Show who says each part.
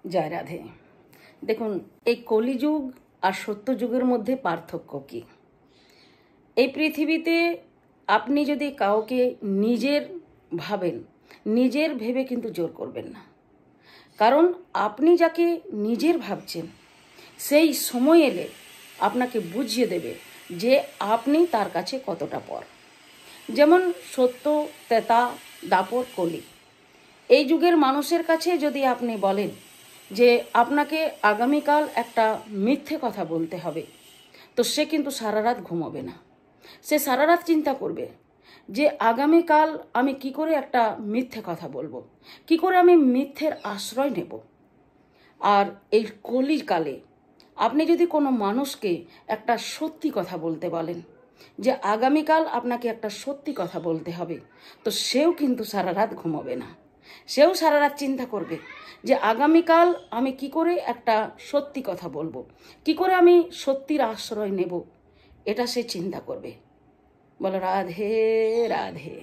Speaker 1: জয় রাধে। দেখুন, এই কলিযুগ আর সত্যযুগের মধ্যে পার্থক্য কি? এই পৃথিবীতে আপনি যদি কাউকে নিজের ভাবেন, নিজের ভেবে কিন্তু জোর করবেন না। কারণ আপনি যাকে নিজের ভাবছেন সেই সময় এলে আপনাকে বুঝিয়ে দেবে যে আপনি তার কাছে কতটা পর। যেমন সত্য, তেতা, দাপর, কলি, এই যুগের মানুষের কাছে যদি আপনি বলেন যে আপনাকে আগামীকাল একটা মিথ্যে কথা বলতে হবে, তো সে কিন্তু সারা রাত ঘুমোবে না। সে সারা রাত চিন্তা করবে যে আগামীকাল আমি কি করে একটা মিথ্যে কথা বলবো, কি করে আমি মিথ্যের আশ্রয় নেব। আর এই কলিকালে আপনি যদি কোনো মানুষকে একটা সত্যি কথা বলতে বলেন যে আগামীকাল আপনাকে একটা সত্যি কথা বলতে হবে, তো সেও কিন্তু সারা রাত ঘুমোবে না। সেও সারা রাত চিন্তা করবে যে আগামীকাল আমি কি করে একটা সত্যি কথা বলবো, কি করে আমি সত্যির আশ্রয় নেব, এটা সে চিন্তা করবে। বলো রাধে রাধে।